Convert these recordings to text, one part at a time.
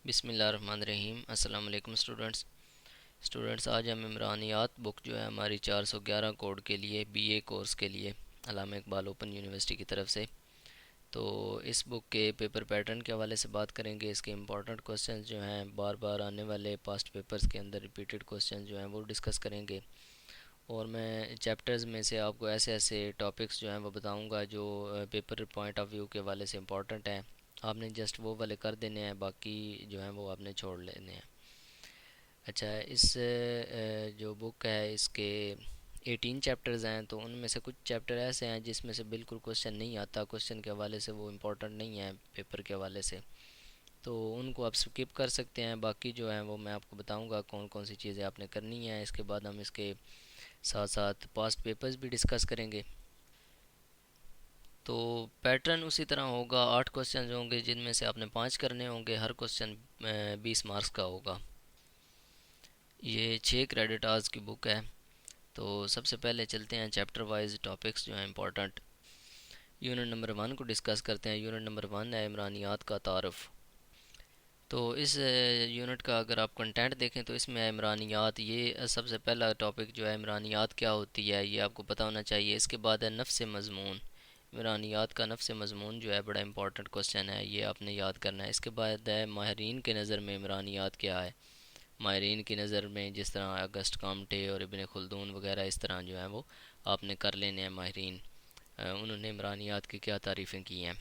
بسم اللہ الرحمن الرحیم۔ السلام علیکم اسٹوڈنٹس آج ہم عمرانیات بک جو ہے ہماری 411 کوڈ کے لیے بی اے کورس کے لیے علامہ اقبال اوپن یونیورسٹی کی طرف سے تو اس بک کے پیپر پیٹرن کے حوالے سے بات کریں گے۔ اس کے امپورٹنٹ کوسچنز جو ہیں بار بار آنے والے پاسٹ پیپرز کے اندر ریپیٹڈ کوسچنز جو ہیں وہ ڈسکس کریں گے، اور میں چیپٹرز میں سے آپ کو ایسے ایسے ٹاپکس جو ہیں وہ بتاؤں گا جو پیپر پوائنٹ آف ویو کے حوالے سے امپورٹنٹ ہیں۔ آپ نے جسٹ وہ والے کر دینے ہیں، باقی جو ہیں وہ آپ نے چھوڑ لینے ہیں۔ اچھا، اس جو بک ہے اس کے 18 چیپٹرز ہیں، تو ان میں سے کچھ چیپٹر ایسے ہیں جس میں سے بالکل کوسچن نہیں آتا، کوسچن کے حوالے سے وہ امپورٹنٹ نہیں ہیں پیپر کے حوالے سے، تو ان کو آپ سکپ کر سکتے ہیں۔ باقی جو ہیں وہ میں آپ کو بتاؤں گا کون کون سی چیزیں آپ نے کرنی ہیں۔ اس کے بعد ہم اس کے ساتھ ساتھ پاسٹ پیپرز بھی ڈسکس کریں گے۔ تو پیٹرن اسی طرح ہوگا، 8 کوسچنز ہوں گے جن میں سے آپ نے 5 کرنے ہوں گے، ہر کوسچن 20 مارکس کا ہوگا۔ یہ 6 کریڈٹ آرز کی بک ہے۔ تو سب سے پہلے چلتے ہیں چیپٹر وائز ٹاپکس جو ہیں امپورٹنٹ۔ یونٹ نمبر 1 کو ڈسکس کرتے ہیں۔ یونٹ نمبر 1 ہے عمرانیات کا تعارف۔ تو اس یونٹ کا اگر آپ کنٹینٹ دیکھیں تو اس میں ہے عمرانیات۔ یہ سب سے پہلا ٹاپک جو ہے عمرانیات کیا ہوتی ہے یہ آپ کو پتہ ہونا چاہیے۔ اس کے بعد ہے نفس مضمون۔ عمرانیات کا نفس مضمون جو ہے بڑا امپورٹنٹ کوسچن ہے، یہ آپ نے یاد کرنا ہے۔ اس کے بعد ہے ماہرین کے نظر میں عمرانیات کیا ہے۔ ماہرین کی نظر میں جس طرح اگسٹ کامٹے اور ابن خلدون وغیرہ اس طرح جو ہیں وہ آپ نے کر لینے ہیں ماہرین، انہوں نے عمرانیات کی کیا تعریفیں کی ہیں۔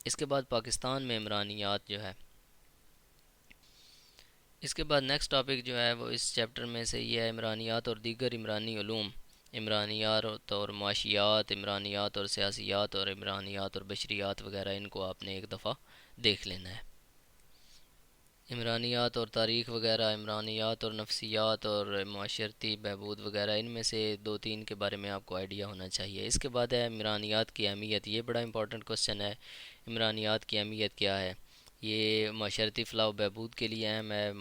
اس کے بعد پاکستان میں عمرانیات جو ہے، اس کے بعد نیکسٹ ٹاپک جو ہے وہ اس چیپٹر میں سے یہ ہے عمرانیات اور دیگر عمرانی علوم۔ عمرانیات اور معاشیات، عمرانیات اور سیاسیات، اور عمرانیات اور بشریات وغیرہ، ان کو آپ نے ایک دفعہ دیکھ لینا ہے۔ عمرانیات اور تاریخ وغیرہ، عمرانیات اور نفسیات اور معاشرتی بہبود وغیرہ، ان میں سے 2-3 کے بارے میں آپ کو آئیڈیا ہونا چاہیے۔ اس کے بعد ہے عمرانیات کی اہمیت۔ یہ بڑا امپورٹنٹ کوسچن ہے، عمرانیات کی اہمیت کیا ہے۔ یہ معاشرتی فلاح و بہبود کے لیے اہم ہے،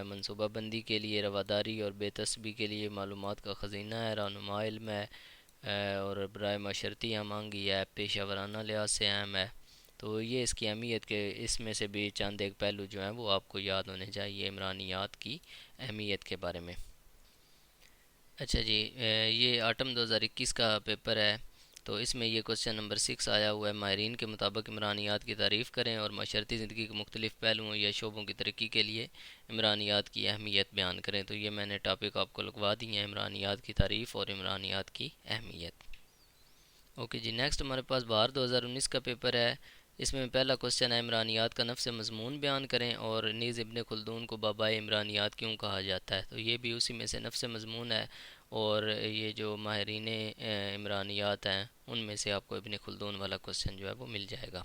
منصوبہ بندی کے لیے، رواداری اور بے تسبی کے لیے معلومات کا خزینہ ہے، رہنما علم ہے، اور برائے معاشرتی ہم آہنگی ہے، پیشہ ورانہ لحاظ سے اہم ہے۔ تو یہ اس کی اہمیت کے اس میں سے بھی چند ایک پہلو جو ہیں وہ آپ کو یاد ہونے چاہیے عمرانیات کی اہمیت کے بارے میں۔ اچھا جی، یہ آٹم 2021 کا پیپر ہے، تو اس میں یہ کوسچن نمبر 6 آیا ہوا ہے۔ ماہرین کے مطابق عمرانیات کی تعریف کریں اور معاشرتی زندگی کے مختلف پہلوؤں یا شعبوں کی ترقی کے لیے عمرانیات کی اہمیت بیان کریں۔ تو یہ میں نے ٹاپک آپ کو لگوا دی ہیں، عمرانیات کی تعریف اور عمرانیات کی اہمیت۔ اوکے جی، نیکسٹ ہمارے پاس بہار 2019 کا پیپر ہے۔ اس میں پہلا کوسچن ہے عمرانیات کا نفس مضمون بیان کریں، اور نیز ابن خلدون کو بابائے عمرانیات کیوں کہا جاتا ہے۔ تو یہ بھی اسی میں سے نفس مضمون ہے، اور یہ جو ماہرین عمرانیات ہیں ان میں سے آپ کو ابن خلدون والا کوسچن جو ہے وہ مل جائے گا۔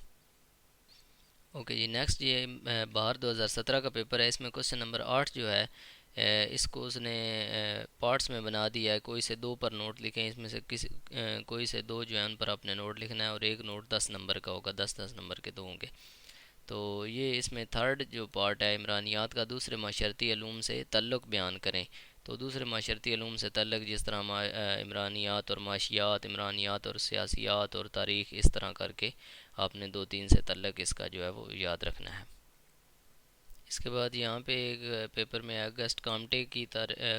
اوکے جی، نیکسٹ یہ بہار 2017 کا پیپر ہے۔ اس میں کوسچن نمبر 8 جو ہے، اس کو اس نے پارٹس میں بنا دیا ہے۔ کوئی سے 2 پر نوٹ لکھیں، اس میں سے کوئی سے 2 جو ہیں ان پر آپ نے نوٹ لکھنا ہے، اور ایک نوٹ 10 نمبر کا ہوگا، 10 نمبر کے 2 ہوں گے۔ تو یہ اس میں تھرڈ جو پارٹ ہے عمرانیات کا، دوسرے معاشرتی علوم سے تعلق بیان کریں۔ تو دوسرے معاشرتی علوم سے تعلق جس طرح عمرانیات اور معاشیات، عمرانیات اور سیاسیات اور تاریخ، اس طرح کر کے آپ نے 2-3 سے تعلق اس کا جو ہے وہ یاد رکھنا ہے۔ اس کے بعد یہاں پہ ایک پیپر میں اگسٹ کامٹے کی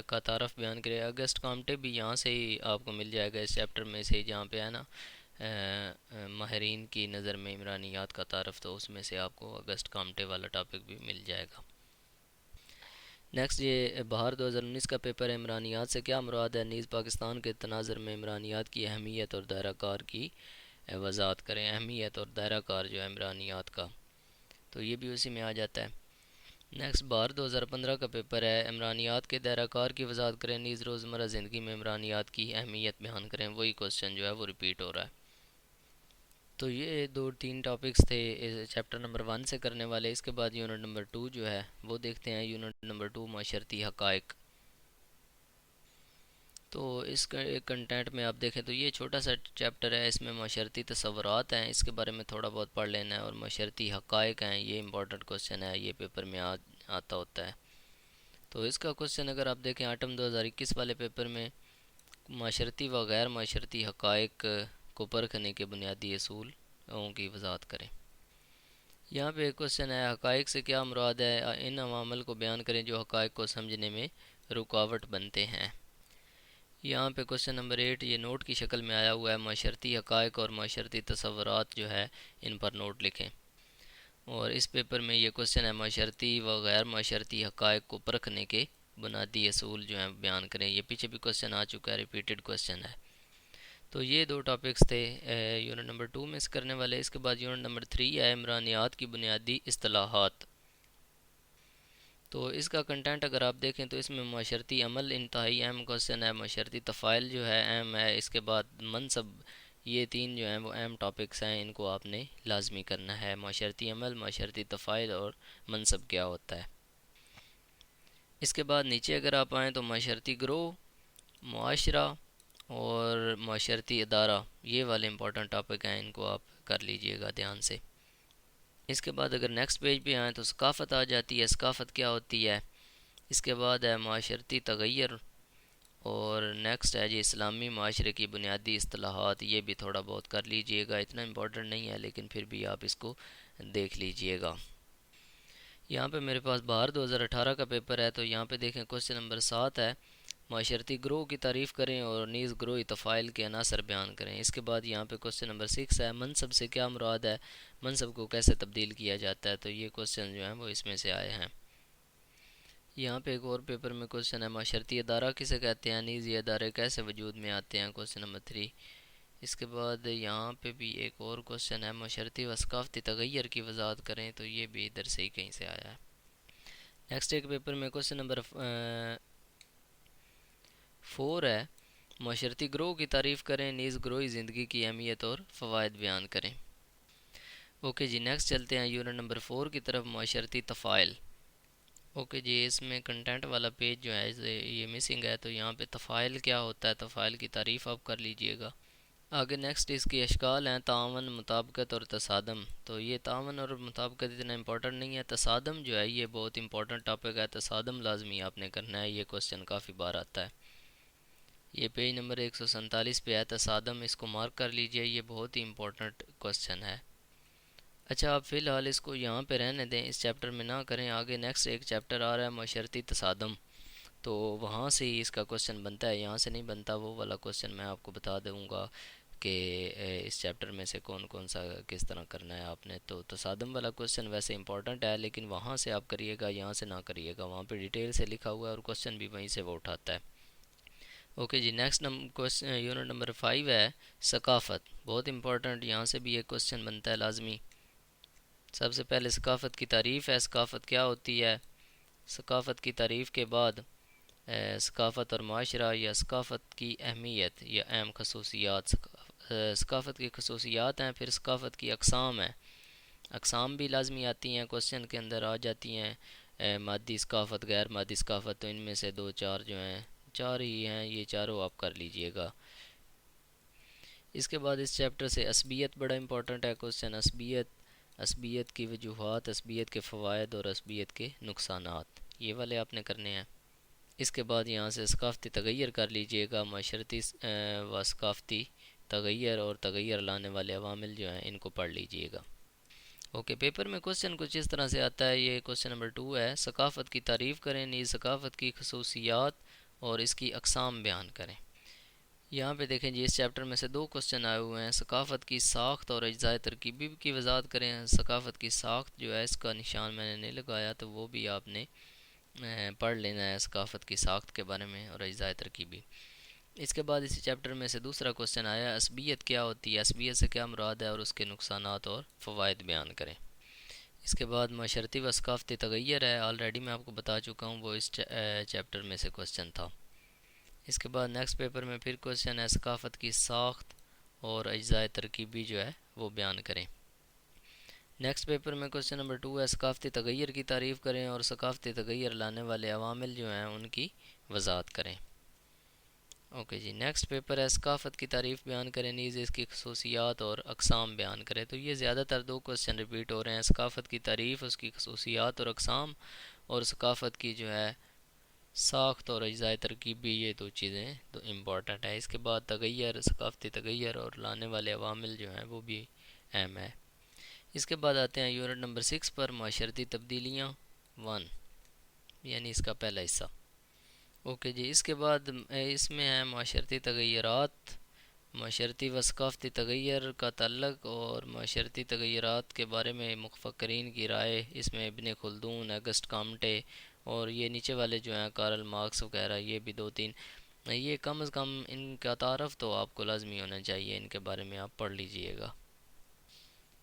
کا تعارف بیان کرے۔ اگسٹ کامٹے بھی یہاں سے ہی آپ کو مل جائے گا، اس چیپٹر میں سے جہاں پہ ہے نا ماہرین کی نظر میں عمرانیات کا تعارف، تو اس میں سے آپ کو اگسٹ کامٹے والا ٹاپک بھی مل جائے گا۔ نیکسٹ یہ بہار 2019 کا پیپر ہے، عمرانیات سے کیا مراد ہے، نیز پاکستان کے تناظر میں عمرانیات کی اہمیت اور دائرہ کار کی وضاحت کریں۔ اہمیت اور دائرہ کار جو ہے عمرانیات کا، تو یہ بھی اسی میں آ جاتا ہے۔ نیکسٹ بہار 2015 کا پیپر ہے، عمرانیات کے دائرہ کار کی وضاحت کریں، نیز روزمرہ زندگی میں عمرانیات کی اہمیت بیان کریں۔ وہی کوسچن جو ہے وہ ریپیٹ ہو رہا ہے۔ تو یہ 2-3 ٹاپکس تھے چیپٹر نمبر 1 سے کرنے والے۔ اس کے بعد یونٹ نمبر 2 جو ہے وہ دیکھتے ہیں۔ یونٹ نمبر 2 معاشرتی حقائق۔ تو اس کا ایک کنٹینٹ میں آپ دیکھیں تو یہ چھوٹا سا چیپٹر ہے، اس میں معاشرتی تصورات ہیں، اس کے بارے میں تھوڑا بہت پڑھ لینا ہے، اور معاشرتی حقائق ہیں، یہ امپورٹنٹ کوسچن ہے، یہ پیپر میں آتا ہوتا ہے۔ تو اس کا کوسچن اگر آپ دیکھیں آٹم 2021 والے پیپر میں، معاشرتی و غیر معاشرتی حقائق کو پرکھنے کے بنیادی اصولوں کی وضاحت کریں۔ یہاں پہ ایک کوشچن ہے، حقائق سے کیا مراد ہے، ان عوامل کو بیان کریں جو حقائق کو سمجھنے میں رکاوٹ بنتے ہیں۔ یہاں پہ کوشچن نمبر 8 یہ نوٹ کی شکل میں آیا ہوا ہے، معاشرتی حقائق اور معاشرتی تصورات جو ہے ان پر نوٹ لکھیں۔ اور اس پیپر میں یہ کوشچن ہے، معاشرتی و غیر معاشرتی حقائق کو پرکھنے کے بنیادی اصول جو ہیں بیان کریں۔ یہ پیچھے بھی کوشچن آ چکا ہے، ریپیٹڈ کوشچن ہے۔ تو یہ دو ٹاپکس تھے یونٹ نمبر 2 میں سے کرنے والے۔ اس کے بعد یونٹ نمبر 3 ہے عمرانیات کی بنیادی اصطلاحات۔ تو اس کا کنٹینٹ اگر آپ دیکھیں تو اس میں معاشرتی عمل انتہائی اہم کوشچن ہے، معاشرتی تفاعل جو ہے اہم ہے، اس کے بعد منصب، یہ تین جو ہیں وہ اہم ٹاپکس ہیں، ان کو آپ نے لازمی کرنا ہے، معاشرتی عمل، معاشرتی تفاعل اور منصب کیا ہوتا ہے۔ اس کے بعد نیچے اگر آپ آئیں تو معاشرتی گروہ، معاشرہ اور معاشرتی ادارہ، یہ والے امپورٹنٹ ٹاپک ہیں، ان کو آپ کر لیجئے گا دھیان سے۔ اس کے بعد اگر نیکسٹ پیج پہ آئیں تو ثقافت آ جاتی ہے، ثقافت کیا ہوتی ہے۔ اس کے بعد ہے معاشرتی تغیر، اور نیکسٹ ہے جی اسلامی معاشرے کی بنیادی اصطلاحات، یہ بھی تھوڑا بہت کر لیجئے گا، اتنا امپورٹنٹ نہیں ہے لیکن پھر بھی آپ اس کو دیکھ لیجئے گا۔ یہاں پہ میرے پاس باہر 2018 کا پیپر ہے، تو یہاں پہ دیکھیں کوشچن نمبر 7 ہے، معاشرتی گروہ کی تعریف کریں اور نیز گروہی تفاعل کے عناصر بیان کریں۔ اس کے بعد یہاں پہ کوشچن نمبر 6 ہے، منصب سے کیا مراد ہے، منصب کو کیسے تبدیل کیا جاتا ہے، تو یہ کوشچن جو ہیں وہ اس میں سے آئے ہیں۔ یہاں پہ ایک اور پیپر میں کوشچن ہے، معاشرتی ادارہ کسے کہتے ہیں، نیز یہ ادارے کیسے وجود میں آتے ہیں، کوشچن نمبر 3۔ اس کے بعد یہاں پہ بھی ایک اور کوشچن ہے، معاشرتی و ثقافتی تغیر کی وضاحت کریں، تو یہ بھی ادھر سے ہی کہیں سے آیا ہے۔ نیکسٹ ایک پیپر میں کوشچن نمبر 4 ہے، معاشرتی گروہ کی تعریف کریں، نیز گروہی زندگی کی اہمیت اور فوائد بیان کریں۔ اوکے جی، نیکسٹ چلتے ہیں یونٹ نمبر 4 کی طرف، معاشرتی تفاعل۔ اوکے جی، اس میں کنٹینٹ والا پیج جو ہے یہ مسنگ ہے، تو یہاں پہ تفاعل کیا ہوتا ہے، تفاعل کی تعریف آپ کر لیجئے گا۔ آگے نیکسٹ اس کی اشکال ہیں، تعاون، مطابقت اور تصادم۔ تو یہ تعاون اور مطابقت اتنا امپورٹنٹ نہیں ہے، تصادم جو ہے یہ بہت امپورٹنٹ ٹاپک ہے، تصادم لازمی آپ نے کرنا ہے، یہ کوشچن کافی بار آتا ہے۔ یہ پیج نمبر 147 پہ ہے تصادم، اس کو مارک کر لیجئے، یہ بہت ہی امپورٹنٹ کوشچن ہے۔ اچھا آپ فی الحال اس کو یہاں پہ رہنے دیں، اس چیپٹر میں نہ کریں، آگے نیکسٹ ایک چیپٹر آ رہا ہے معاشرتی تصادم، تو وہاں سے ہی اس کا کوشچن بنتا ہے، یہاں سے نہیں بنتا، وہ والا کوشچن میں آپ کو بتا دوں گا کہ اس چیپٹر میں سے کون کون سا کس طرح کرنا ہے آپ نے۔ تو تصادم والا کوشچن ویسے امپورٹنٹ ہے، لیکن وہاں سے آپ کریے گا، یہاں سے نہ کریے گا، وہاں پہ ڈیٹیل سے لکھا ہوا ہے اور کوشچن بھی وہیں سے وہ اٹھاتا ہے۔ اوکے جی، نیکسٹ یونٹ نمبر 5 ہے ثقافت، بہت امپورٹنٹ، یہاں سے بھی ایک کوشچن بنتا ہے لازمی۔ سب سے پہلے ثقافت کی تعریف ہے، ثقافت کیا ہوتی ہے، ثقافت کی تعریف کے بعد ثقافت اور معاشرہ یا ثقافت کی اہمیت یا اہم خصوصیات، ثقافت کی خصوصیات ہیں، پھر ثقافت کی اقسام ہیں، اقسام بھی لازمی آتی ہیں، کوشچن کے اندر آ جاتی ہیں، مادی ثقافت، غیر مادی ثقافت، تو ان میں سے دو چار جو ہیں، چار ہی ہیں، یہ چاروں آپ کر لیجئے گا۔ اس کے بعد اس چیپٹر سے عصبیت بڑا امپورٹنٹ ہے کوشچن، عصبیت، عصبیت کی وجوہات، عصبیت کے فوائد اور عصبیت کے نقصانات، یہ والے آپ نے کرنے ہیں۔ اس کے بعد یہاں سے ثقافتی تغیر کر لیجئے گا، معاشرتی و ثقافتی تغیر اور تغیر لانے والے عوامل جو ہیں ان کو پڑھ لیجئے گا۔ اوکے، پیپر میں کوشچن کچھ اس طرح سے آتا ہے، یہ کوشچن نمبر 2 ہے، ثقافت کی تعریف کریں، نیز ثقافت کی خصوصیات اور اس کی اقسام بیان کریں۔ یہاں پہ دیکھیں جی، اس چیپٹر میں سے دو کوشچن آئے ہوئے ہیں، ثقافت کی ساخت اور اجزاء ترکیبی کی وضاحت کریں۔ ثقافت کی ساخت جو ہے اس کا نشان میں نے نہیں لگایا، تو وہ بھی آپ نے پڑھ لینا ہے، ثقافت کی ساخت کے بارے میں اور اجزاء ترکیبی۔ اس کے بعد اسی چیپٹر میں سے دوسرا کوشچن آیا، عصبیت کیا ہوتی ہے، عصبیت سے کیا مراد ہے اور اس کے نقصانات اور فوائد بیان کریں۔ اس کے بعد معاشرتی و ثقافتی تغیر ہے، آلریڈی میں آپ کو بتا چکا ہوں، وہ اس چیپٹر میں سے کوشچن تھا۔ اس کے بعد نیکسٹ پیپر میں پھر کوشچن ہے، ثقافت کی ساخت اور اجزاء ترکیبی جو ہے وہ بیان کریں۔ نیکسٹ پیپر میں کوشچن نمبر 2 ہے، ثقافتی تغیر کی تعریف کریں اور ثقافتی تغیر لانے والے عوامل جو ہیں ان کی وضاحت کریں۔ اوکے جی، نیکسٹ پیپر ہے، ثقافت کی تعریف بیان کریں، نیز اس کی خصوصیات اور اقسام بیان کریں۔ تو یہ زیادہ تر دو کوشچن ریپیٹ ہو رہے ہیں، ثقافت کی تعریف، اس کی خصوصیات اور اقسام، اور ثقافت کی جو ہے ساخت اور اجزاء ترکیبی، یہ دو چیزیں تو امپورٹنٹ ہے۔ اس کے بعد تغیر، ثقافتی تغیر اور لانے والے عوامل جو ہیں وہ بھی اہم ہے۔ اس کے بعد آتے ہیں یونٹ نمبر 6 پر، معاشرتی تبدیلیاں 1، یعنی اس کا پہلا حصہ۔ اوکے جی، اس کے بعد اس میں ہے معاشرتی تغیرات، معاشرتی و ثقافتی تغیر کا تعلق اور معاشرتی تغیرات کے بارے میں مفکرین کی رائے۔ اس میں ابن خلدون، اگسٹ کامٹے اور یہ نیچے والے جو ہیں کارل مارکس وغیرہ، یہ بھی دو تین، یہ کم از کم ان کا تعارف تو آپ کو لازمی ہونا چاہیے، ان کے بارے میں آپ پڑھ لیجئے گا۔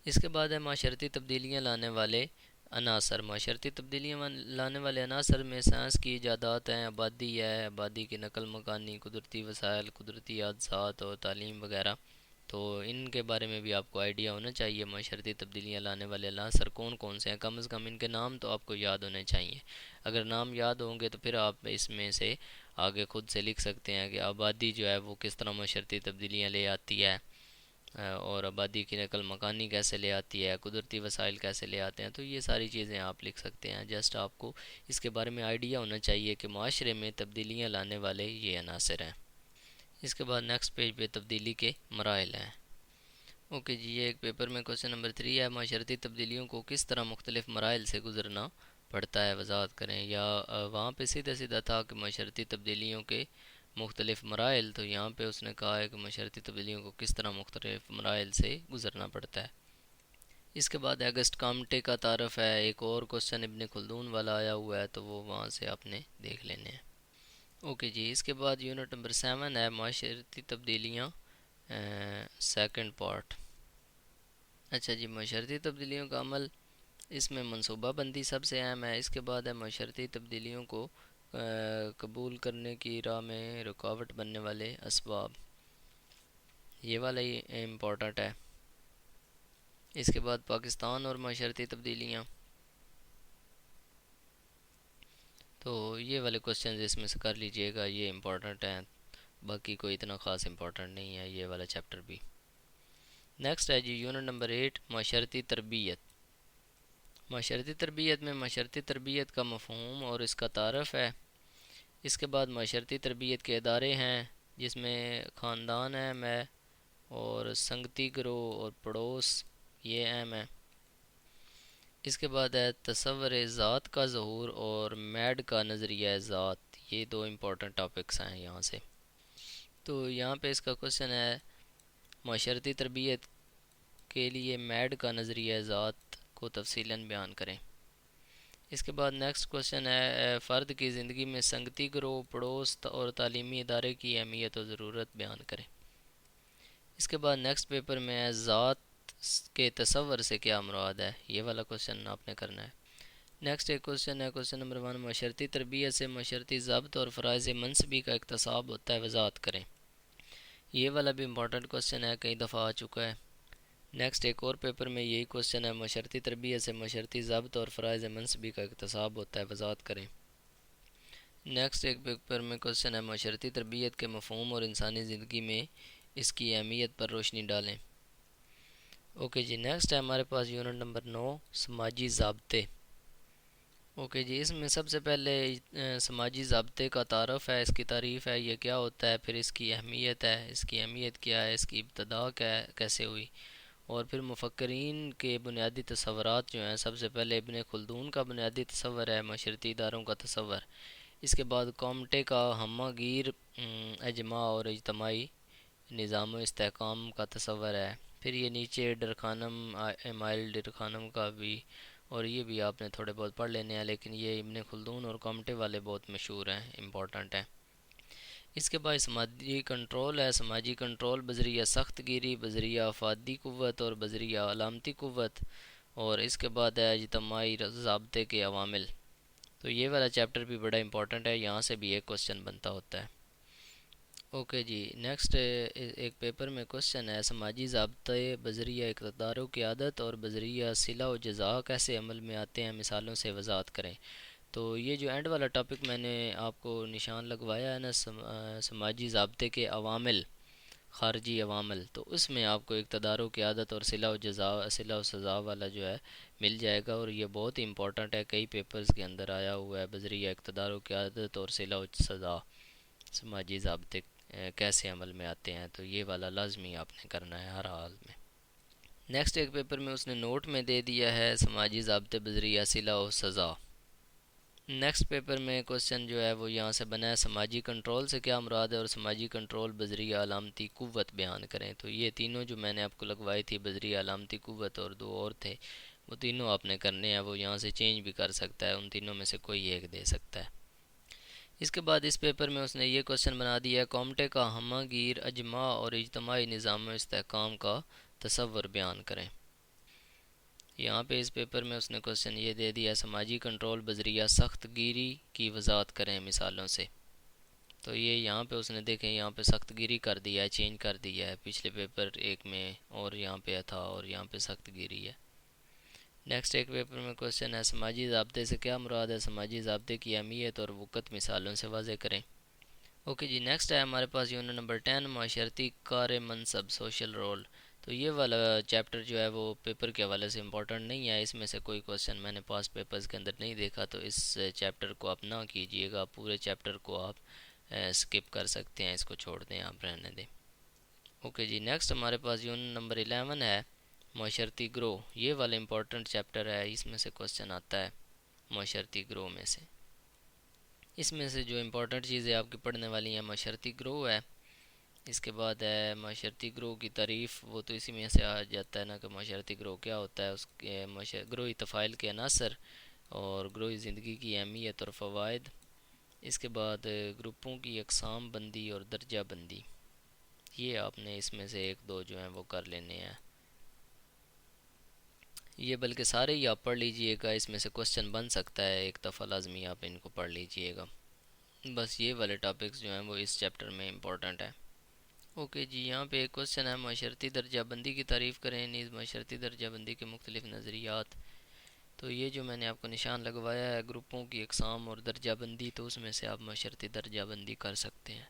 اس کے بعد ہے معاشرتی تبدیلیاں لانے والے عناصر۔ معاشرتی تبدیلیاں لانے والے عناصر میں سائنس کی ایجادات ہیں، آبادی ہے، آبادی کی نقل مکانی، قدرتی وسائل، قدرتی حادثات اور تعلیم وغیرہ۔ تو ان کے بارے میں بھی آپ کو آئیڈیا ہونا چاہیے، معاشرتی تبدیلیاں لانے والے عناصر کون کون سے ہیں، کم از کم ان کے نام تو آپ کو یاد ہونے چاہیے۔ اگر نام یاد ہوں گے تو پھر آپ اس میں سے آگے خود سے لکھ سکتے ہیں کہ آبادی جو ہے وہ کس طرح معاشرتی تبدیلیاں لے آتی ہے، اور آبادی کی نقل مکانی کیسے لے آتی ہے، قدرتی وسائل کیسے لے آتے ہیں۔ تو یہ ساری چیزیں آپ لکھ سکتے ہیں، جسٹ آپ کو اس کے بارے میں آئیڈیا ہونا چاہیے کہ معاشرے میں تبدیلیاں لانے والے یہ عناصر ہیں۔ اس کے بعد نیکسٹ پیج پہ تبدیلی کے مراحل ہیں۔ اوکے جی، یہ ایک پیپر میں کوسچن نمبر 3 ہے، معاشرتی تبدیلیوں کو کس طرح مختلف مراحل سے گزرنا پڑتا ہے، وضاحت کریں۔ یا وہاں پہ سیدھا سیدھا تھا کہ معاشرتی تبدیلیوں کے مختلف مراحل، تو یہاں پہ اس نے کہا ہے کہ معاشرتی تبدیلیوں کو کس طرح مختلف مراحل سے گزرنا پڑتا ہے۔ اس کے بعد اگسٹ کامٹے کا تعارف ہے، ایک اور کوسچن ابن خلدون والا آیا ہوا ہے، تو وہ وہاں سے آپ نے دیکھ لینے ہیں۔ اوکے جی، اس کے بعد یونٹ نمبر 7 ہے، معاشرتی تبدیلیاں سیکنڈ پارٹ۔ اچھا جی، معاشرتی تبدیلیوں کا عمل، اس میں منصوبہ بندی سب سے اہم ہے۔ اس کے بعد ہے معاشرتی تبدیلیوں کو قبول کرنے کی راہ میں رکاوٹ بننے والے اسباب، یہ والا ہی امپورٹنٹ ہے۔ اس کے بعد پاکستان اور معاشرتی تبدیلیاں، تو یہ والے کوسچنز اس میں سے کر لیجئے گا، یہ امپورٹنٹ ہیں، باقی کوئی اتنا خاص امپورٹنٹ نہیں ہے یہ والا چیپٹر بھی۔ نیکسٹ ہے جی یونٹ نمبر 8، معاشرتی تربیت۔ معاشرتی تربیت میں معاشرتی تربیت کا مفہوم اور اس کا تعارف ہے۔ اس کے بعد معاشرتی تربیت کے ادارے ہیں، جس میں خاندان اہم ہے اور سنگتی گروہ اور پڑوس یہ اہم ہے۔ اس کے بعد ہے تصور ذات کا ظہور اور میڈ کا نظریہ ذات، یہ دو امپورٹنٹ ٹاپکس ہیں یہاں سے۔ تو یہاں پہ اس کا کوسچن ہے، معاشرتی تربیت کے لیے میڈ کا نظریہ ذات کو تفصیلاً بیان کریں۔ اس کے بعد نیکسٹ کوسچن ہے، فرد کی زندگی میں سنگتی گروہ، پڑوس اور تعلیمی ادارے کی اہمیت و ضرورت بیان کریں۔ اس کے بعد نیکسٹ پیپر میں ہے، ذات کے تصور سے کیا مراد ہے، یہ والا کوسچن آپ نے کرنا ہے۔ نیکسٹ ایک کوسچن ہے، کوسچن نمبر 1، معاشرتی تربیت سے معاشرتی ضابط اور فرائض منصبی کا اکتساب ہوتا ہے، وضاحت کریں۔ یہ والا بھی امپورٹنٹ کوسچن ہے، کئی دفعہ آ چکا ہے۔ نیکسٹ ایک اور پیپر میں یہی کوسچن ہے، معاشرتی تربیت سے معاشرتی ضابط اور فرائض منصبی کا اکتساب ہوتا ہے، وضاحت کریں۔ نیکسٹ ایک پیپر میں کوسچن ہے، معاشرتی تربیت کے مفہوم اور انسانی زندگی میں اس کی اہمیت پر روشنی ڈالیں۔ اوکے جی، نیکسٹ ہے ہمارے پاس یونٹ نمبر 9، سماجی ضابطے۔ اوکے جی، اس میں سب سے پہلے سماجی ضابطے کا تعارف ہے، اس کی تعریف ہے، یہ کیا ہوتا ہے، پھر اس کی اہمیت ہے، اس کی اہمیت کیا ہے، اس کی ابتدا کیسے ہوئی، اور پھر مفکرین کے بنیادی تصورات جو ہیں۔ سب سے پہلے ابن خلدون کا بنیادی تصور ہے معاشرتی اداروں کا تصور۔ اس کے بعد کامٹے کا ہمہ گیر اجماع اور اجتماعی نظام و استحکام کا تصور ہے۔ پھر یہ نیچے ڈرخانم، ایمائل ڈرخانم کا بھی، اور یہ بھی آپ نے تھوڑے بہت پڑھ لینے ہیں، لیکن یہ ابن خلدون اور کامٹے والے بہت مشہور ہیں، امپورٹنٹ ہیں۔ اس کے بعد سماجی کنٹرول ہے، سماجی کنٹرول بذریعہ سخت گیری، بذریعہ افادی قوت اور بذریعہ علامتی قوت، اور اس کے بعد ہے اجتماعی ضابطے کے عوامل۔ تو یہ والا چیپٹر بھی بڑا امپورٹنٹ ہے، یہاں سے بھی ایک کوسچن بنتا ہوتا ہے۔ اوکے جی، نیکسٹ ایک پیپر میں کوسچن ہے، سماجی ضابطے بذریعہ اقتداروں کی عادت اور بذریعہ صلہ و جزا کیسے عمل میں آتے ہیں، مثالوں سے وضاحت کریں۔ تو یہ جو اینڈ والا ٹاپک میں نے آپ کو نشان لگوایا ہے نا، سماجی ضابطے کے عوامل، خارجی عوامل، تو اس میں آپ کو اقتداروں کی عادت اور صلہ و سزا والا جو ہے مل جائے گا، اور یہ بہت ہی امپورٹنٹ ہے، کئی پیپرز کے اندر آیا ہوا ہے، بذریعہ اقتداروں کی عادت اور صلہ و سزا سماجی ضابطے کیسے عمل میں آتے ہیں، تو یہ والا لازمی آپ نے کرنا ہے ہر حال میں۔ نیکسٹ ایک پیپر میں اس نے نوٹ میں دے دیا ہے سماجی ضابطے بذریعہ صلہ و سزا۔ نیکسٹ پیپر میں کوشچن جو ہے وہ یہاں سے بنا ہے سماجی کنٹرول سے کیا مراد ہے اور سماجی کنٹرول بذریعہ علامتی قوت بیان کریں۔ تو یہ تینوں جو میں نے آپ کو لگوائی تھی بذریعہ علامتی قوت اور دو اور تھے وہ تینوں آپ نے کرنے ہیں، وہ یہاں سے چینج بھی کر سکتا ہے، ان تینوں میں سے کوئی ایک دے سکتا ہے۔ اس کے بعد اس پیپر میں اس نے یہ کوشچن بنا دیا ہے کومٹے کا ہمہ گیر اجماع اور اجتماعی نظام و استحکام کا تصور بیان کریں۔ یہاں پہ اس پیپر میں اس نے کوشچن یہ دے دیا سماجی کنٹرول بذریعہ سخت گیری کی وضاحت کریں مثالوں سے۔ تو یہ یہاں پہ اس نے دیکھیں یہاں پہ سخت گیری کر دیا ہے، چینج کر دیا ہے، پچھلے پیپر ایک میں اور یہاں پہ تھا اور یہاں پہ سخت گیری ہے۔ نیکسٹ ایک پیپر میں کوشچن ہے سماجی ضابطے سے کیا مراد ہے، سماجی ضابطے کی اہمیت اور وقت مثالوں سے واضح کریں۔ اوکے جی، نیکسٹ ہے ہمارے پاس یونٹ نمبر 10 معاشرتی کار منصب سوشل رول۔ تو یہ والا چیپٹر جو ہے وہ پیپر کے حوالے سے امپورٹنٹ نہیں ہے، اس میں سے کوئی کوشچن میں نے پاس پیپرز کے اندر نہیں دیکھا، تو اس چیپٹر کو آپ نہ کیجیے گا، پورے چیپٹر کو آپ سکپ کر سکتے ہیں، اس کو چھوڑ دیں، آپ رہنے دیں۔ اوکے جی، نیکسٹ ہمارے پاس یونٹ نمبر 11 ہے معاشرتی گروہ۔ یہ والا امپورٹنٹ چیپٹر ہے، اس میں سے کوشچن آتا ہے معاشرتی گروہ میں سے۔ اس میں سے جو امپورٹنٹ چیزیں آپ کی پڑھنے والی ہیں معاشرتی گروہ ہے، اس کے بعد ہے معاشرتی گروہ کی تعریف، وہ تو اسی میں سے آ جاتا ہے نا کہ معاشرتی گروہ کیا ہوتا ہے، اس کے گروہی تفاعل کے عناصر اور گروہی زندگی کی اہمیت اور فوائد۔ اس کے بعد گروپوں کی اقسام بندی اور درجہ بندی، یہ آپ نے اس میں سے ایک دو جو ہیں وہ کر لینے ہیں، یہ بلکہ سارے ہی آپ پڑھ لیجئے گا، اس میں سے کوشچن بن سکتا ہے، ایک دفعہ لازمی آپ ان کو پڑھ لیجئے گا۔ بس یہ والے ٹاپکس جو ہیں وہ اس چیپٹر میں امپورٹنٹ ہیں۔ اوکے جی، یہاں پہ ایک کوشچن ہے معاشرتی درجہ بندی کی تعریف کریں، نیز معاشرتی درجہ بندی کے مختلف نظریات۔ تو یہ جو میں نے آپ کو نشان لگوایا ہے گروپوں کی اقسام اور درجہ بندی، تو اس میں سے آپ معاشرتی درجہ بندی کر سکتے ہیں۔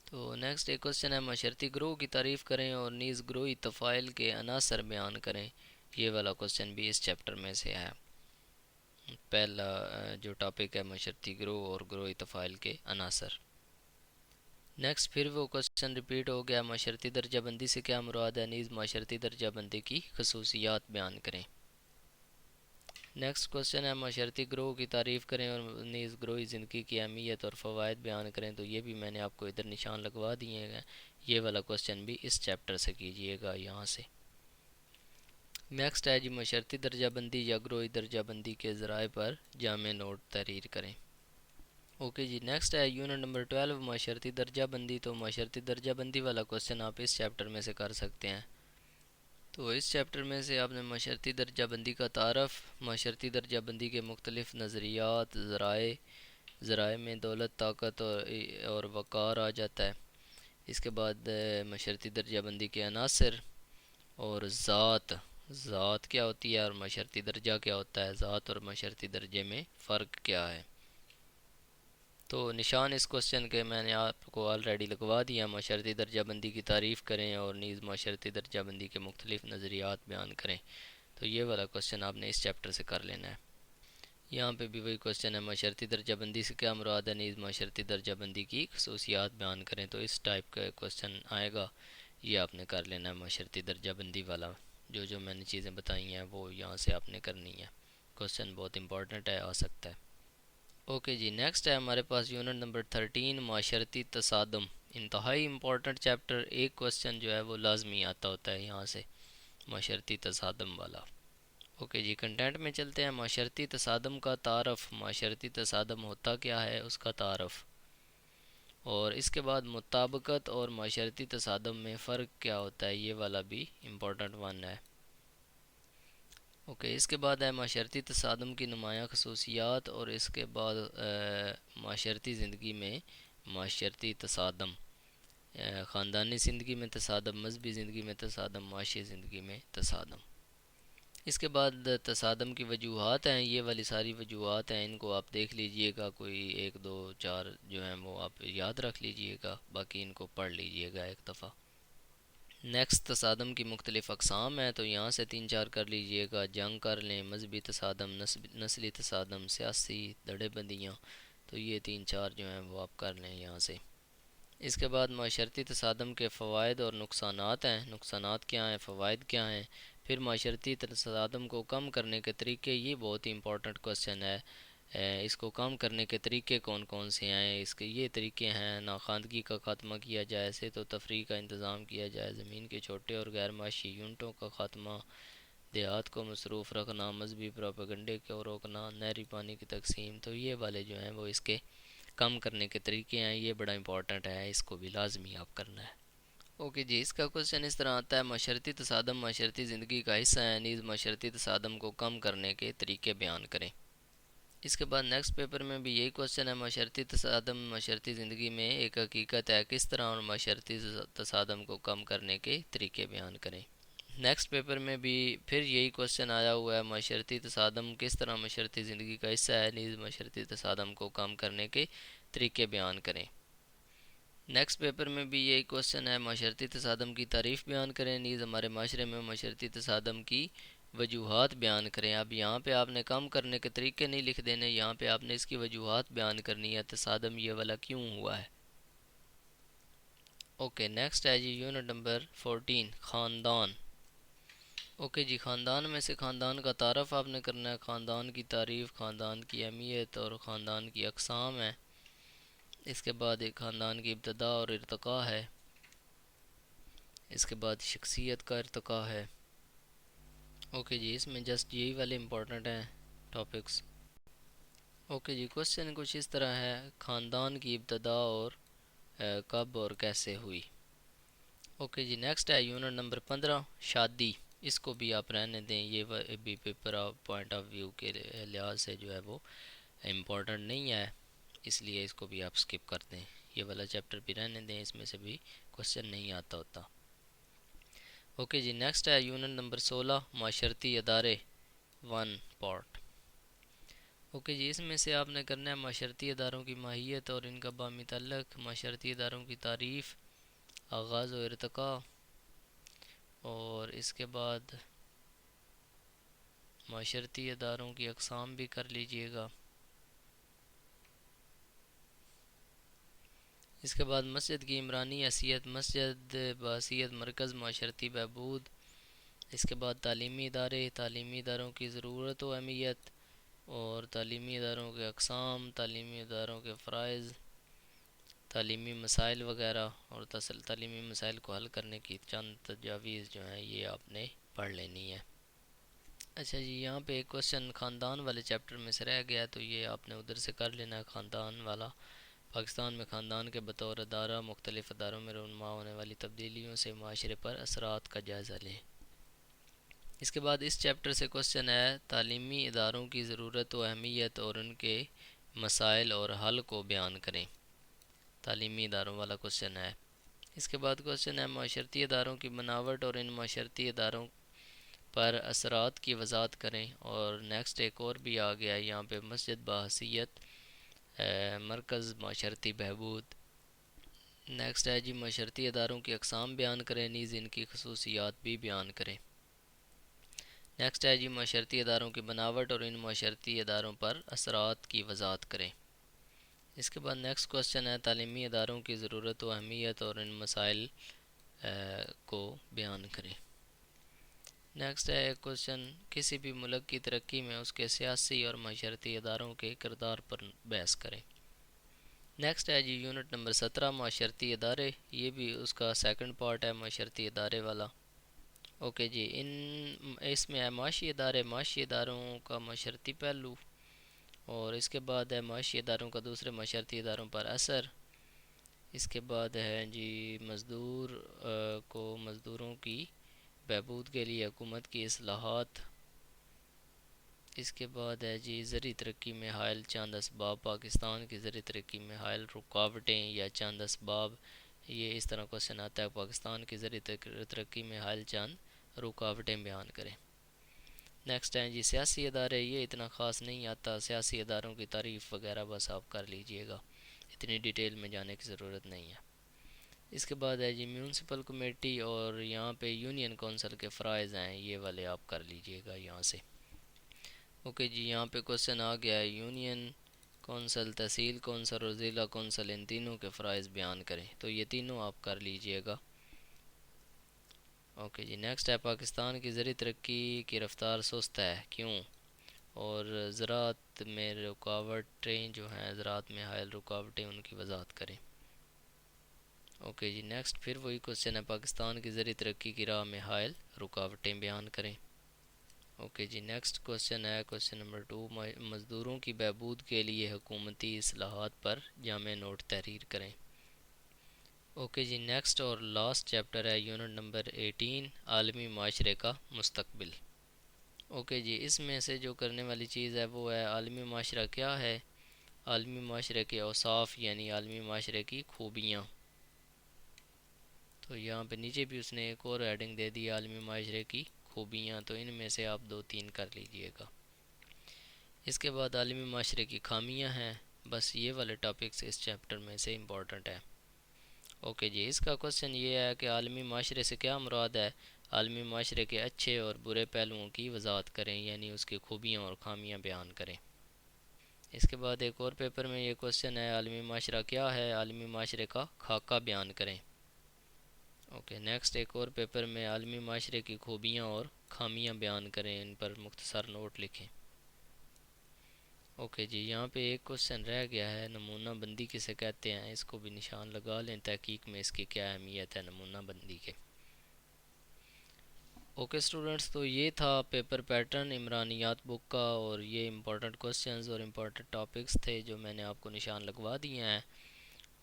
تو نیکسٹ ایک کوشچن ہے معاشرتی گروہ کی تعریف کریں اور نیز گروہی تفاعل کے عناصر بیان کریں۔ یہ والا کوشچن بھی اس چیپٹر میں سے ہے۔ پہلا جو ٹاپک ہے معاشرتی گروہ اور گروہی تفاعل کے عناصر۔ نیکسٹ پھر وہ کوشچن ریپیٹ ہو گیا معاشرتی درجہ بندی سے کیا مراد ہے، نیز معاشرتی درجہ بندی کی خصوصیات بیان کریں۔ نیکسٹ کوشچن ہے معاشرتی گروہ کی تعریف کریں اور نیز گروہی زندگی کی اہمیت اور فوائد بیان کریں۔ تو یہ بھی میں نے آپ کو ادھر نشان لگوا دیے ہیں، یہ والا کوشچن بھی اس چیپٹر سے کیجیے گا یہاں سے۔ نیکسٹ ہے جی معاشرتی درجہ بندی یا گروہی درجہ بندی کے ذرائع پر جامع نوٹ تحریر کریں۔ اوکے جی، نیکسٹ ہے یونٹ نمبر 12 معاشرتی درجہ بندی۔ تو معاشرتی درجہ بندی والا کوشچن آپ اس چیپٹر میں سے کر سکتے ہیں۔ تو اس چیپٹر میں سے آپ نے معاشرتی درجہ بندی کا تعارف، معاشرتی درجہ بندی کے مختلف نظریات، ذرائع میں دولت، طاقت اور وقار آ جاتا ہے۔ اس کے بعد معاشرتی درجہ بندی کے عناصر اور ذات کیا ہوتی ہے اور معاشرتی درجہ کیا ہوتا ہے، ذات اور معاشرتی درجے میں فرق کیا ہے۔ تو نشان اس کوشچن کے میں نے آپ کو آلریڈی لگوا دیا، معاشرتی درجہ بندی کی تعریف کریں اور نیز معاشرتی درجہ بندی کے مختلف نظریات بیان کریں۔ تو یہ والا کوشچن آپ نے اس چیپٹر سے کر لینا ہے۔ یہاں پہ بھی وہی کوشچن ہے معاشرتی درجہ بندی سے کیا مراد ہے، نیز معاشرتی درجہ بندی کی خصوصیات بیان کریں۔ تو اس ٹائپ کا کوشچن آئے گا، یہ آپ نے کر لینا ہے معاشرتی درجہ بندی والا، جو میں نے چیزیں بتائی ہیں وہ یہاں سے آپ نے کرنی ہے، کوشچن بہت امپورٹنٹ ہے، آ سکتا ہے۔ اوکے جی، نیکسٹ ہے ہمارے پاس یونٹ نمبر 13 معاشرتی تصادم۔ انتہائی امپورٹنٹ چیپٹر، ایک کوشچن جو ہے وہ لازمی آتا ہوتا ہے یہاں سے، معاشرتی تصادم والا۔ اوکے جی، کنٹینٹ میں چلتے ہیں۔ معاشرتی تصادم کا تعارف، معاشرتی تصادم ہوتا کیا ہے اس کا تعارف، اور اس کے بعد مطابقت اور معاشرتی تصادم میں فرق کیا ہوتا ہے، یہ والا بھی امپورٹنٹ ون ہے۔ اوکے، اس کے بعد ہے معاشرتی تصادم کی نمایاں خصوصیات، اور اس کے بعد معاشرتی زندگی میں معاشرتی تصادم، خاندانی زندگی میں تصادم، مذہبی زندگی میں تصادم، معاشی زندگی میں تصادم۔ اس کے بعد تصادم کی وجوہات ہیں، یہ والی ساری وجوہات ہیں، ان کو آپ دیکھ لیجئے گا، کوئی ایک دو چار جو ہیں وہ آپ یاد رکھ لیجئے گا، باقی ان کو پڑھ لیجئے گا ایک دفعہ۔ نیکسٹ تصادم کی مختلف اقسام ہیں، تو یہاں سے تین چار کر لیجئے گا، جنگ کر لیں، مذہبی تصادم، نسلی تصادم، سیاسی دھڑے بندیاں، تو یہ تین چار جو ہیں وہ آپ کر لیں یہاں سے۔ اس کے بعد معاشرتی تصادم کے فوائد اور نقصانات ہیں، نقصانات کیا ہیں، فوائد کیا ہیں، پھر معاشرتی تصادم کو کم کرنے کے طریقے، یہ بہت ہی امپورٹنٹ کوسچن ہے۔ اس کو کم کرنے کے طریقے کون کون سے ہیں؟ اس کے یہ طریقے ہیں: ناخواندگی کا خاتمہ کیا جائے، سے تو تفریح کا انتظام کیا جائے، زمین کے چھوٹے اور غیر معاشی یونٹوں کا خاتمہ، دیہات کو مصروف رکھنا، مذہبی پروپیگنڈے کو روکنا، نہری پانی کی تقسیم۔ تو یہ والے جو ہیں وہ اس کے کم کرنے کے طریقے ہیں، یہ بڑا امپورٹنٹ ہے، اس کو بھی لازمی آپ کرنا ہے۔ اوکے جی، اس کا کوشچن اس طرح آتا ہے: معاشرتی تصادم معاشرتی زندگی کا حصہ ہے، نیز معاشرتی تصادم کو کم کرنے کے طریقے بیان کریں۔ اس کے بعد نیکسٹ پیپر میں بھی یہی کوشچن ہے: معاشرتی تصادم معاشرتی زندگی میں ایک حقیقت ہے، کس طرح اور معاشرتی تصادم کو کم کرنے کے طریقے بیان کریں۔ نیکسٹ پیپر میں بھی پھر یہی کوشچن آیا ہوا ہے: معاشرتی تصادم کس طرح معاشرتی زندگی کا حصہ ہے، نیز معاشرتی تصادم کو کم کرنے کے طریقے بیان کریں۔ نیکسٹ پیپر میں بھی یہی کوشچن ہے: معاشرتی تصادم کی تعریف بیان کریں، نیز ہمارے معاشرے میں معاشرتی تصادم کی وجوہات بیان کریں۔ اب یہاں پہ آپ نے کم کرنے کے طریقے نہیں لکھ دینے، یہاں پہ آپ نے اس کی وجوہات بیان کرنی ہے، تصادم یہ والا کیوں ہوا ہے۔ اوکے نیکسٹ ہے جی یونٹ نمبر 14، خاندان۔ اوکے جی، خاندان میں سے خاندان کا تعارف آپ نے کرنا ہے، خاندان کی تعریف، خاندان کی اہمیت اور خاندان کی اقسام ہے۔ اس کے بعد ایک خاندان کی ابتدا اور ارتقاء ہے۔ اس کے بعد شخصیت کا ارتقاء ہے۔ اوکے جی، اس میں جسٹ یہی والے امپورٹنٹ ہیں ٹاپکس۔ اوکے جی، کوشچن کچھ اس طرح ہے: خاندان کی ابتدا اور کب اور کیسے ہوئی۔ اوکے جی، نیکسٹ ہے یونٹ نمبر 15، شادی۔ اس کو بھی آپ رہنے دیں، یہ بھی پیپر پوائنٹ آف ویو کے لحاظ سے جو ہے وہ امپورٹنٹ نہیں ہے، اس لیے اس کو بھی آپ سکپ کر دیں، یہ والا چیپٹر بھی رہنے دیں، اس میں سے بھی کوشچن نہیں آتا ہوتا۔ اوکے جی، نیکسٹ ہے یونٹ نمبر 16، معاشرتی ادارے 1 پارٹ۔ اوکے جی، اس میں سے آپ نے کرنا ہے معاشرتی اداروں کی ماہیت اور ان کا باہمی تعلق، معاشرتی اداروں کی تعریف، آغاز و ارتقاء، اور اس کے بعد معاشرتی اداروں کی اقسام بھی کر لیجئے گا۔ اس کے بعد مسجد کی عمرانی حیثیت، مسجد بحیثیت مرکز معاشرتی بہبود۔ اس کے بعد تعلیمی ادارے، تعلیمی اداروں کی ضرورت و اہمیت اور تعلیمی اداروں کے اقسام، تعلیمی اداروں کے فرائض، تعلیمی مسائل وغیرہ، اور تعلیمی مسائل کو حل کرنے کی چند تجاویز جو ہیں یہ آپ نے پڑھ لینی ہے۔ اچھا جی، یہاں پہ ایک کوشچن خاندان والے چیپٹر میں سے رہ گیا ہے، تو یہ آپ نے ادھر سے کر لینا ہے، خاندان والا۔ پاکستان میں خاندان کے بطور ادارہ مختلف اداروں میں رونما ہونے والی تبدیلیوں سے معاشرے پر اثرات کا جائزہ لیں۔ اس کے بعد اس چیپٹر سے کوشچن ہے: تعلیمی اداروں کی ضرورت و اہمیت اور ان کے مسائل اور حل کو بیان کریں۔ تعلیمی اداروں والا کوشچن ہے۔ اس کے بعد کوشچن ہے: معاشرتی اداروں کی بناوٹ اور ان معاشرتی اداروں پر اثرات کی وضاحت کریں۔ اور نیکسٹ ایک اور بھی آ گیا ہے یہاں پہ: مسجد بحیثیت مرکز معاشرتی بہبود۔ نیکسٹ ہے جی: معاشرتی اداروں کی اقسام بیان کریں، نیز ان کی خصوصیات بھی بیان کریں۔ نیکسٹ ہے جی: معاشرتی اداروں کی بناوٹ اور ان معاشرتی اداروں پر اثرات کی وضاحت کریں۔ اس کے بعد نیکسٹ کوشچن ہے: تعلیمی اداروں کی ضرورت و اہمیت اور ان مسائل کو بیان کریں۔ نیکسٹ ہے ایک کوشچن: کسی بھی ملک کی ترقی میں اس کے سیاسی اور معاشرتی اداروں کے کردار پر بحث کریں۔ نیکسٹ ہے جی یونٹ نمبر 17، معاشرتی ادارے۔ یہ بھی اس کا سیکنڈ پارٹ ہے، معاشرتی ادارے والا۔ اوکے جی، اس میں ہے معاشی ادارے، معاشی اداروں کا معاشرتی پہلو، اور اس کے بعد ہے معاشی اداروں کا دوسرے معاشرتی اداروں پر اثر۔ اس کے بعد ہے جی مزدور کو مزدوروں کی بہبود کے لیے حکومت کی اصلاحات۔ اس کے بعد ہے جی زرعی ترقی میں حائل چند اسباب، پاکستان کی زرعی ترقی میں حائل رکاوٹیں یا چند اسباب۔ یہ اس طرح کوشچن آتا ہے: پاکستان کی زرعی ترقی میں حائل چند رکاوٹیں بیان کریں۔ نیکسٹ ہے جی سیاسی ادارے۔ یہ اتنا خاص نہیں آتا، سیاسی اداروں کی تعریف وغیرہ بس آپ کر لیجئے گا، اتنی ڈیٹیل میں جانے کی ضرورت نہیں ہے۔ اس کے بعد ہے جی میونسپل کمیٹی، اور یہاں پہ یونین کونسل کے فرائض ہیں، یہ والے آپ کر لیجئے گا یہاں سے۔ اوکے جی، یہاں پہ کوشچن آ گیا ہے: یونین کونسل، تحصیل کونسل اور ضلع کونسل، ان تینوں کے فرائض بیان کریں۔ تو یہ تینوں آپ کر لیجئے گا۔ اوکے جی نیکسٹ ہے پاکستان کی زرعی ترقی کی رفتار سست ہے کیوں؟ اور زراعت میں رکاوٹیں جو ہیں، زراعت میں حائل رکاوٹیں، ان کی وضاحت کریں۔ اوکے جی نیکسٹ پھر وہی کوشچن ہے، پاکستان کی زرعی ترقی کی راہ میں حائل رکاوٹیں بیان کریں۔ اوکے جی نیکسٹ کوشچن ہے کوشچن نمبر 2، مزدوروں کی بہبود کے لیے حکومتی اصلاحات پر جامع نوٹ تحریر کریں۔ اوکے جی نیکسٹ اور لاسٹ چیپٹر ہے یونٹ نمبر 18، عالمی معاشرے کا مستقبل۔ اوکے جی اس میں سے جو کرنے والی چیز ہے وہ ہے عالمی معاشرہ کیا ہے، عالمی معاشرے کے اوصاف یعنی عالمی معاشرے کی خوبیاں۔ تو یہاں پہ نیچے بھی اس نے ایک اور ایڈنگ دے دی عالمی معاشرے کی خوبیاں، تو ان میں سے آپ 2-3 کر لیجئے گا۔ اس کے بعد عالمی معاشرے کی خامیاں ہیں، بس یہ والے ٹاپکس اس چیپٹر میں سے امپورٹنٹ ہے۔ اوکے جی اس کا کوشچن یہ ہے کہ عالمی معاشرے سے کیا مراد ہے، عالمی معاشرے کے اچھے اور برے پہلوؤں کی وضاحت کریں یعنی اس کی خوبیاں اور خامیاں بیان کریں۔ اس کے بعد ایک اور پیپر میں یہ کوشچن ہے، عالمی معاشرہ کیا ہے، عالمی معاشرے کا خاکہ بیان کریں۔ اوکے نیکسٹ ایک اور پیپر میں عالمی معاشرے کی خوبیاں اور خامیاں بیان کریں، ان پر مختصر نوٹ لکھیں۔ اوکے جی یہاں پہ ایک کوشچن رہ گیا ہے، نمونہ بندی کسے کہتے ہیں، اس کو بھی نشان لگا لیں، تحقیق میں اس کی کیا اہمیت ہے نمونہ بندی کے۔ اوکے اسٹوڈنٹس تو یہ تھا پیپر پیٹرن عمرانیات بک کا، اور یہ امپورٹنٹ کوشچنز اور امپورٹنٹ ٹاپکس تھے جو میں نے آپ کو نشان لگوا دیے ہیں،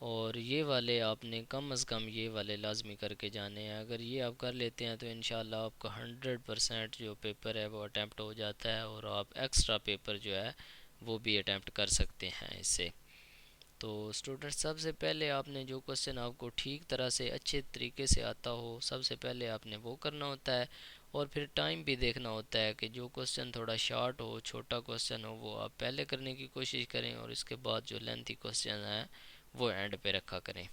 اور یہ والے آپ نے کم از کم یہ والے لازمی کر کے جانے ہیں۔ اگر یہ آپ کر لیتے ہیں تو انشاءاللہ آپ کا 100% جو پیپر ہے وہ اٹیمپٹ ہو جاتا ہے، اور آپ ایکسٹرا پیپر جو ہے وہ بھی اٹیمپٹ کر سکتے ہیں اس سے۔ تو اسٹوڈنٹ سب سے پہلے آپ نے جو کوشچن آپ کو ٹھیک طرح سے اچھے طریقے سے آتا ہو، سب سے پہلے آپ نے وہ کرنا ہوتا ہے، اور پھر ٹائم بھی دیکھنا ہوتا ہے کہ جو کوشچن تھوڑا شارٹ ہو، چھوٹا کوشچن ہو، وہ آپ پہلے کرنے کی کوشش کریں، اور اس کے بعد جو لینتھی کوشچن ہیں وہ اینڈ پہ رکھا کریں۔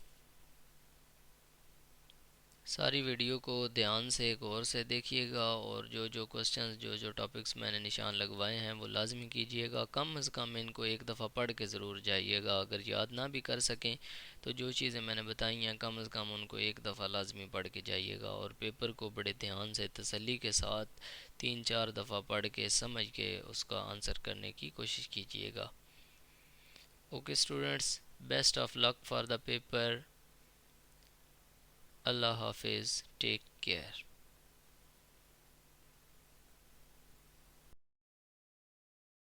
ساری ویڈیو کو دھیان سے ایک اور سے دیکھیے گا، اور جو کوشچنز جو ٹاپکس میں نے نشان لگوائے ہیں وہ لازمی کیجیے گا، کم از کم ان کو ایک دفعہ پڑھ کے ضرور جائیے گا۔ اگر یاد نہ بھی کر سکیں تو جو چیزیں میں نے بتائی ہیں کم از کم ان کو ایک دفعہ لازمی پڑھ کے جائیے گا، اور پیپر کو بڑے دھیان سے تسلی کے ساتھ 3-4 دفعہ پڑھ کے سمجھ کے اس کا آنسر کرنے کی کوشش کیجیے گا۔ Okay students, best of luck for the paper. اللہ حافظ، ٹیک کیئر۔